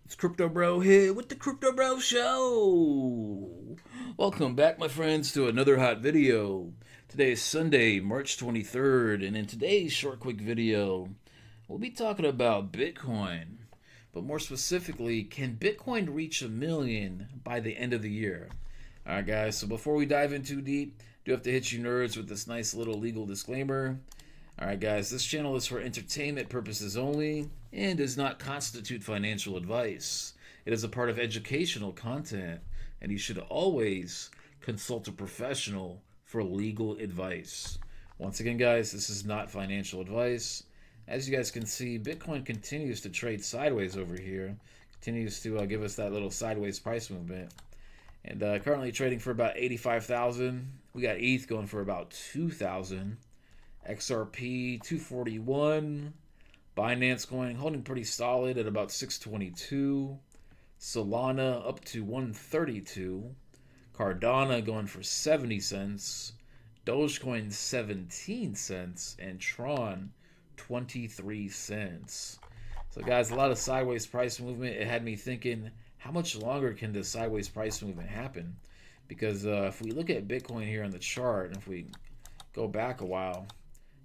It's Crypto Bro here with the Crypto Bro Show. Welcome back, my friends, to another hot video. Today is Sunday, March 23rd, and in today's short, quick video, we'll be talking about Bitcoin. But more specifically, can Bitcoin reach 1 million by the end of the year? Alright, guys, so before we dive in too deep, do have to hit you nerds with this nice little legal disclaimer. Alright, guys, this channel is for entertainment purposes only and does not constitute financial advice. It is a part of educational content, and you should always consult a professional for legal advice. Once again, guys, this is not financial advice. As you guys can see, Bitcoin continues to trade sideways over here, continues to give us that little sideways price movement. And currently trading for about 85,000. We got ETH going for about 2,000. XRP 241, Binance Coin holding pretty solid at about 622, Solana up to 132, Cardano going for 70 cents, Dogecoin 17 cents, and Tron 23 cents. So guys, a lot of sideways price movement. It had me thinking, how much longer can this sideways price movement happen? Because if we look at Bitcoin here on the chart, and if we go back a while,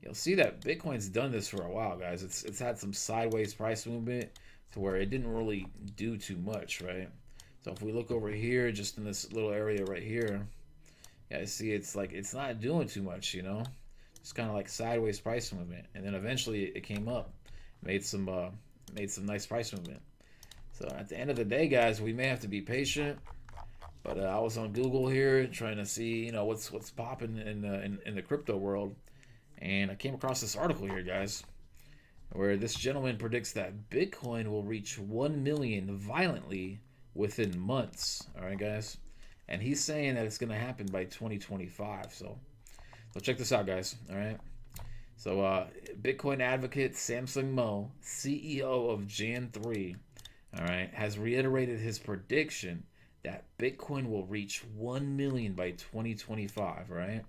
you'll see that Bitcoin's done this for a while, guys. It's had some sideways price movement to where it didn't really do too much, right? So if we look over here, just in this little area right here, yeah, I see it's like it's not doing too much, you know. It's kind of like sideways price movement, and then eventually it came up, made some nice price movement. So at the end of the day, guys, we may have to be patient. But I was on Google here trying to see, you know, what's popping in the crypto world. And I came across this article here, guys, where this gentleman predicts that Bitcoin will reach 1 million violently within months. All right, guys. And he's saying that it's going to happen by 2025. So check this out, guys. All right. So Bitcoin advocate Samsung Mo, CEO of Jan3, all right, has reiterated his prediction that Bitcoin will reach 1 million by 2025, right?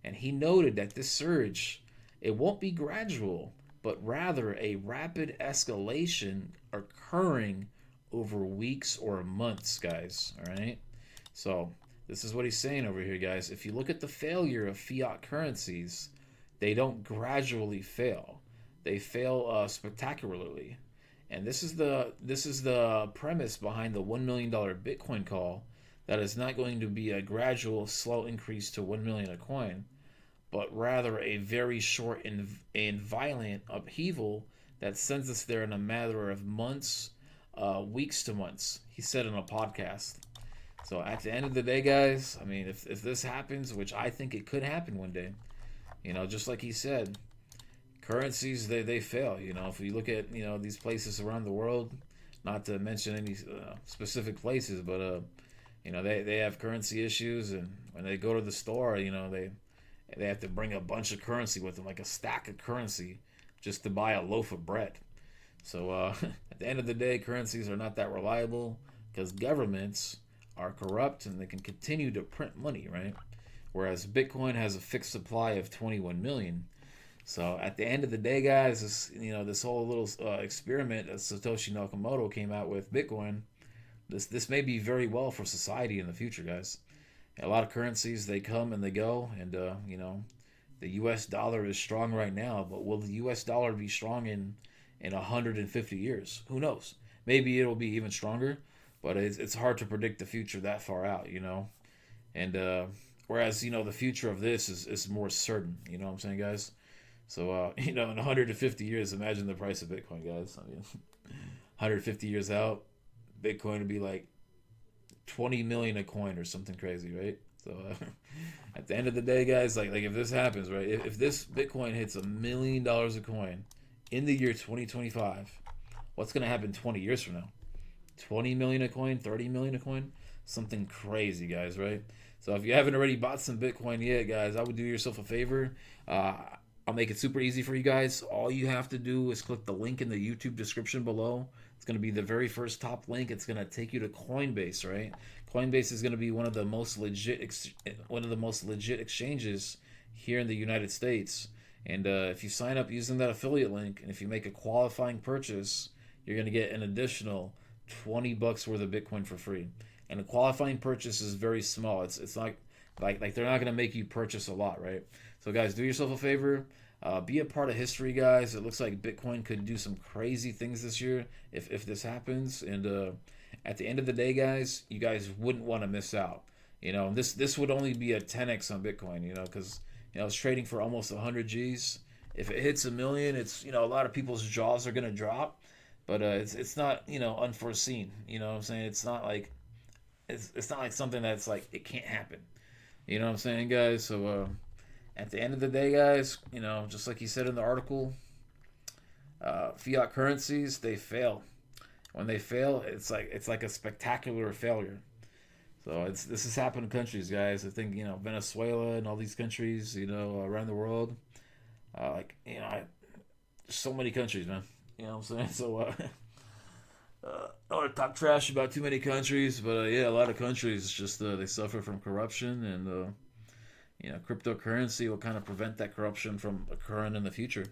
And he noted that this surge, it won't be gradual, but rather a rapid escalation occurring over weeks or months, guys, all right? So this is what he's saying over here, guys. If you look at the failure of fiat currencies, they don't gradually fail. They fail spectacularly. And this is the premise behind the $1 million Bitcoin call, that is not going to be a gradual, slow increase to 1 million a coin, but rather a very short and violent upheaval that sends us there in a matter of months, weeks to months. He said in a podcast. So at the end of the day, guys, I mean, if this happens, which I think it could happen one day, you know, just like he said, currencies they fail. You know, if you look at, you know, these places around the world, not to mention any specific places, but you know, they have currency issues, and when they go to the store, you know, they have to bring a bunch of currency with them, like a stack of currency, just to buy a loaf of bread. So at the end of the day, currencies are not that reliable because governments are corrupt and they can continue to print money, right? Whereas Bitcoin has a fixed supply of 21 million. So at the end of the day, guys, this whole little experiment that Satoshi Nakamoto came out with Bitcoin, this may be very well for society in the future, guys. A lot of currencies, they come and they go, and you know, the U.S. dollar is strong right now, but will the U.S. dollar be strong in 150 years? Who knows? Maybe it'll be even stronger, but it's hard to predict the future that far out, you know. And whereas, you know, the future of this is more certain. You know what I'm saying, guys? So, you know, in 150 years, imagine the price of Bitcoin, guys. I mean, 150 years out, Bitcoin would be like 20 million a coin or something crazy, right? So, at the end of the day, guys, like if this happens, right? If this Bitcoin hits $1 million a coin in the year 2025, what's going to happen 20 years from now? 20 million a coin, 30 million a coin? Something crazy, guys, right? So if you haven't already bought some Bitcoin yet, guys, I would do yourself a favor. I'll make it super easy for you guys. All you have to do is click the link in the YouTube description below. It's going to be the very first top link. It's going to take you to Coinbase, right? Coinbase is going to be one of the most legit exchanges here in the United States. And if you sign up using that affiliate link, and if you make a qualifying purchase, you're going to get an additional $20 worth of Bitcoin for free, and the qualifying purchase is very small. It's like they're not gonna make you purchase a lot, right? So guys, do yourself a favor. Be a part of history, guys. It looks like Bitcoin could do some crazy things this year if this happens. And at the end of the day, guys, you guys wouldn't want to miss out. This would only be a 10x on Bitcoin. Because it's trading for almost 100 G's. If it hits a million, it's a lot of people's jaws are gonna drop. But it's not unforeseen. You know what I'm saying? It's not like something that's like it can't happen. You know what I'm saying, guys? So at the end of the day, guys, just like he said in the article, fiat currencies, they fail. When they fail, it's like a spectacular failure. So this has happened in countries, guys. I think Venezuela and all these countries, around the world, so many countries, man. You know what I'm saying? So I don't want to talk trash about too many countries, but yeah, a lot of countries just they suffer from corruption, and cryptocurrency will kind of prevent that corruption from occurring in the future.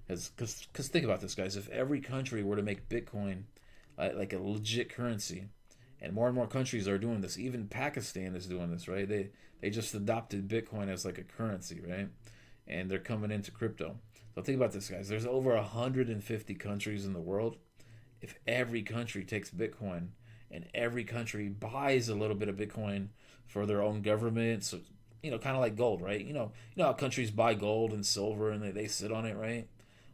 Because think about this, guys. If every country were to make Bitcoin like a legit currency, and more countries are doing this, even Pakistan is doing this, right? They just adopted Bitcoin as like a currency, right? And they're coming into crypto. So think about this, guys. There's over 150 countries in the world. If every country takes Bitcoin and every country buys a little bit of Bitcoin for their own government, so kind of like gold, right? You know how countries buy gold and silver and they sit on it, right?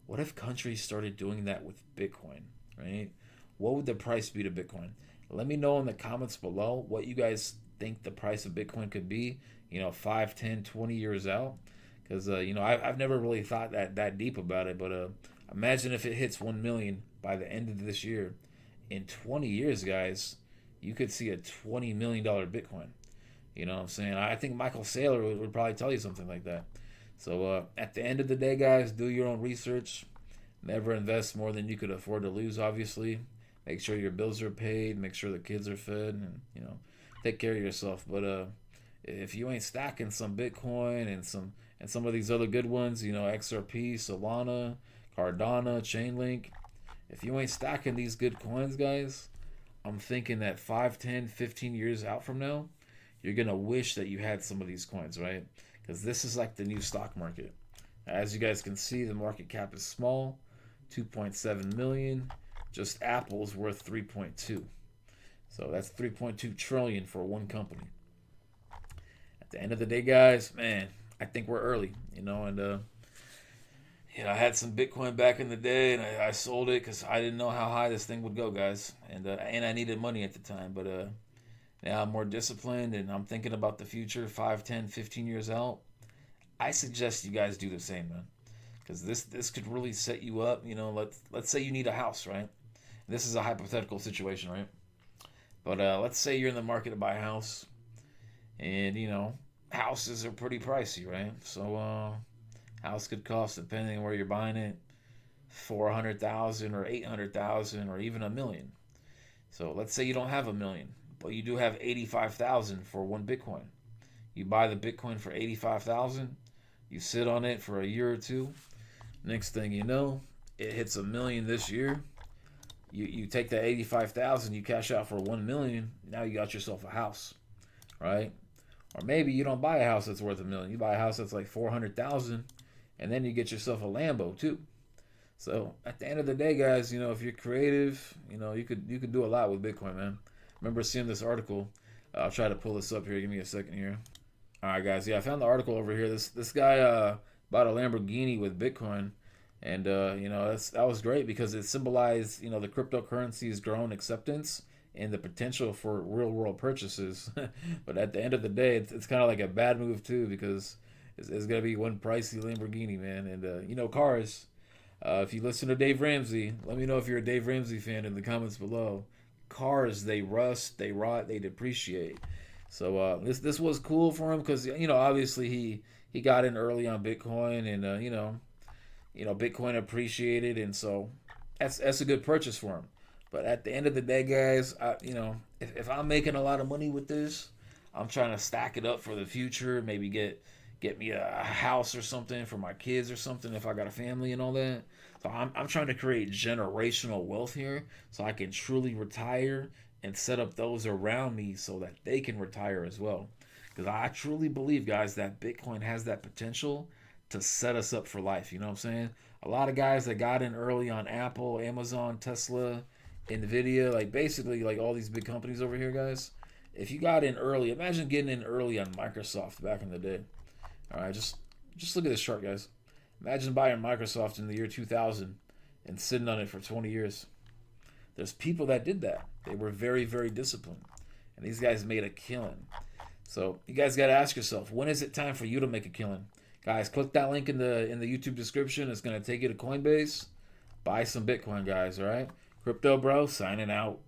What if countries started doing that with Bitcoin, right? What would the price be to Bitcoin? Let me know in the comments below what you guys think the price of Bitcoin could be, 5, 10, 20 years out. Because, I've never really thought that deep about it. But imagine if it hits 1 million by the end of this year. In 20 years, guys, you could see a $20 million Bitcoin. You know what I'm saying? I think Michael Saylor would probably tell you something like that. So at the end of the day, guys, do your own research. Never invest more than you could afford to lose, obviously. Make sure your bills are paid. Make sure the kids are fed. And, take care of yourself. But if you ain't stacking some Bitcoin and some of these other good ones, XRP, Solana, Cardano, Chainlink, if you ain't stacking these good coins, guys, I'm thinking that 5, 10, 15 years out from now, you're going to wish that you had some of these coins, right? Because this is like the new stock market. As you guys can see, the market cap is small, 2.7 million. Just Apple's worth 3.2. So that's 3.2 trillion for one company. At the end of the day, guys, man, I think we're early, and I had some Bitcoin back in the day, and I sold it because I didn't know how high this thing would go, guys, and I needed money at the time. But now I'm more disciplined, and I'm thinking about the future, 5, 10, 15 years out. I suggest you guys do the same, man, because this could really set you up. Let's say you need a house, right? This is a hypothetical situation, right? But let's say you're in the market to buy a house, and houses are pretty pricey, right? So house could cost, depending on where you're buying it, 400,000 or 800,000 or even $1 million. So let's say you don't have $1 million, but you do have 85,000 for one Bitcoin. You buy the Bitcoin for 85,000. You sit on it for a year or two. Next thing you know, it hits $1 million this year. You take that 85,000, you cash out for 1 million. Now you got yourself a house, right? Or maybe you don't buy a house that's worth $1 million. You buy a house that's like 400,000, and then you get yourself a Lambo too. So at the end of the day, guys, if you're creative, you could do a lot with Bitcoin, man. I remember seeing this article. I'll try to pull this up here. Give me a second here. All right, guys. Yeah, I found the article over here. This guy bought a Lamborghini with Bitcoin. And, that was great because it symbolized, the cryptocurrency's growing acceptance and the potential for real-world purchases. But at the end of the day, it's kind of like a bad move, too, because it's going to be one pricey Lamborghini, man. And, cars, if you listen to Dave Ramsey, let me know if you're a Dave Ramsey fan in the comments below. Cars, they rust, they rot, they depreciate. So this was cool for him because, obviously he got in early on Bitcoin and, Bitcoin appreciated, and so that's a good purchase for him. But at the end of the day, guys, if I'm making a lot of money with this, I'm trying to stack it up for the future. Maybe get me a house or something for my kids or something if I got a family and all that. So I'm trying to create generational wealth here so I can truly retire and set up those around me so that they can retire as well. Because I truly believe, guys, that Bitcoin has that potential to set us up for life. You know what I'm saying? A lot of guys that got in early on Apple, Amazon, Tesla, Nvidia, like basically like all these big companies over here, guys. If you got in early, imagine getting in early on Microsoft back in the day. All right, just look at this chart, guys. Imagine buying Microsoft in the year 2000 and sitting on it for 20 years. There's people that did that. They were very, very disciplined. And these guys made a killing. So you guys got to ask yourself, when is it time for you to make a killing? Guys, click that link in the YouTube description. It's going to take you to Coinbase. Buy some Bitcoin, guys, all right? Crypto Bro, signing out.